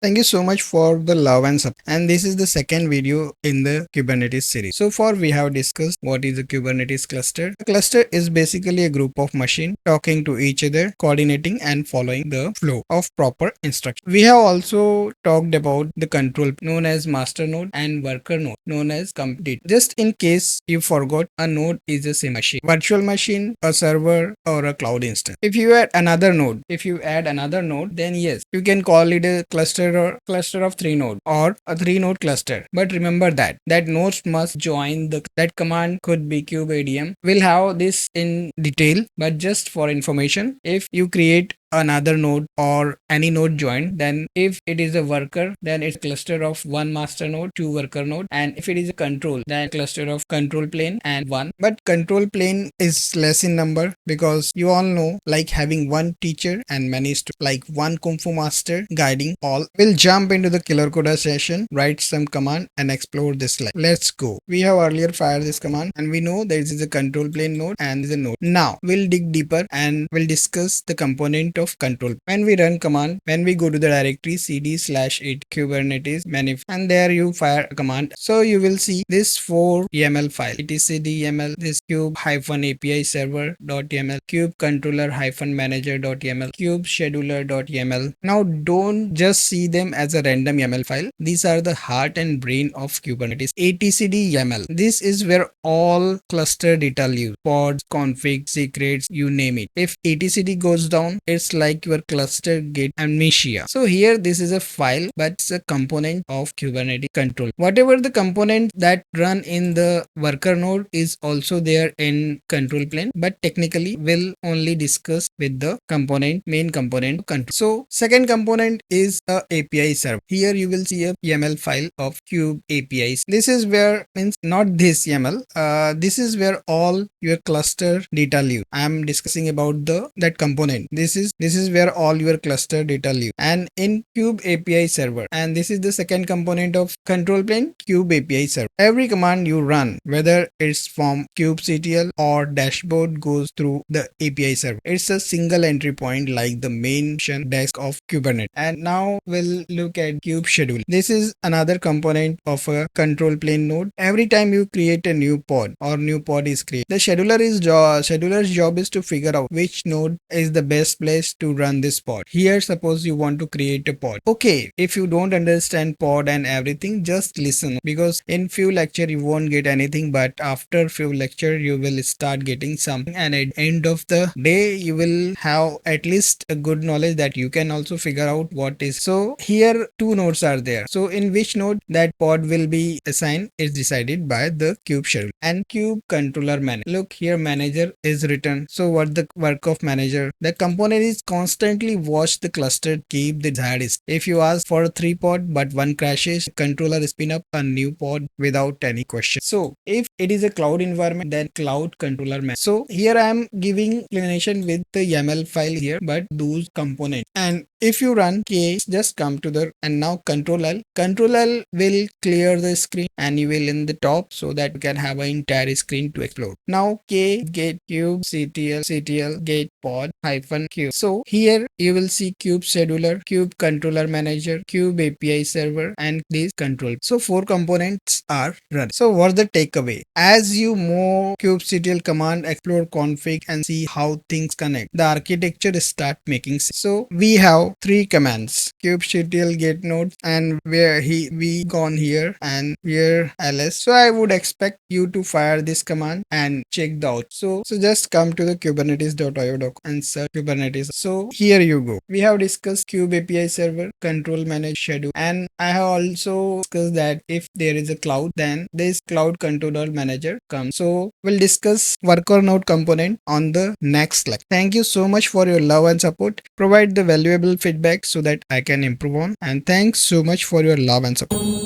Thank you so much for the love and support. And this is the second video in the Kubernetes series. So far we have discussed what is a Kubernetes cluster. A cluster is basically a group of machines talking to each other, coordinating and following the flow of proper instruction. We have also talked about the control known as master node and worker node known as complete. Just in case you forgot, a node is a same machine, virtual machine, a server or a cloud instance. If you add another node, then yes, you can call it a cluster or cluster of 3 nodes or a 3 node cluster. But remember that nodes must join that command could be kubeadm. We'll have this in detail, but just for information, if you create another node or any node joined, then if it is a worker, then it's a cluster of 1 master node, 2 worker node, and if it is a control, then cluster of control plane and 1. But control plane is less in number because you all know, like having one teacher and many students, like one kung fu master guiding all. We'll jump into the killer coda session, write some command and explore this line. Let's go. We have earlier fired this command and we know there is a control plane node and there is a node. Now we'll dig deeper and we'll discuss the component of control. When we run command, when we go to the directory cd/it kubernetes manif, and there you fire a command, so you will see this 4 YAML file. It is cd-YAML, this kube-apiserver.yaml, kube-controller-manager.yaml, kube-scheduler.yaml. Now don't just see them as a random YAML file. These are the heart and brain of Kubernetes. etcd YAML. This is where all cluster data live. Pods, config, secrets, you name it. If etcd goes down, it's like your cluster get amnesia. So here this is a file, but it's a component of Kubernetes control. Whatever the component that run in the worker node is also there in control plane, but technically we'll only discuss with the main component control. So second component is a API server. Here you will see a YAML file of kube APIs. This is where, means not this YAML, this is where all your cluster data live. I'm discussing about that component. This is where all your cluster data live, and in kube API server. And this is the second component of control plane, kube API server. Every command you run, whether it's from kubectl or dashboard, goes through the API server. It's a single entry point like the main desk of Kubernetes. And now we'll look at kube-scheduler. This is another component of a control plane node. Every time you create a new pod or new pod is created, the scheduler's job is to figure out which node is the best place to run this pod. Here suppose you want to create a pod. Okay, if you don't understand pod and everything, just listen, because in few lecture you won't get anything, but after few lecture you will start getting something, and at end of the day you will have at least a good knowledge that you can also figure out what is. So here 2 nodes are there, so in which node that pod will be assigned is decided by the kube schedule. And kube controller manager, look here, manager is written. So what the work of manager? The component is constantly watch the cluster, keep the desired state. If you ask for 3 pod but 1 crashes, controller spin up a new pod without any question. So if it is a cloud environment, then cloud controller manager. So here I am giving explanation with the YAML file here, but those components. And if you run k, just come to the, and now control L will clear the screen and you will in the top, so that you can have an entire screen to explore. Now k get kube ctl get pod -q. So here you will see kube scheduler, kube controller manager, kube API server, and this control. So 4 components are run. So what's the takeaway? As you move kubectl command, explore config and see how things connect, the architecture start making sense. So we have 3 commands: kubectl get nodes, and where we gone here, and here ls. So I would expect you to fire this command and check the out. So just come to the kubernetes.io doc and search Kubernetes. So here you go. We have discussed kube API server, control manage schedule, and I have also discussed that if there is a cloud, then this cloud controller manager comes. So we'll discuss worker node component on the next slide. Thank you so much for your love and support. Provide the valuable feedback so that I can improve on, and thanks so much for your love and support.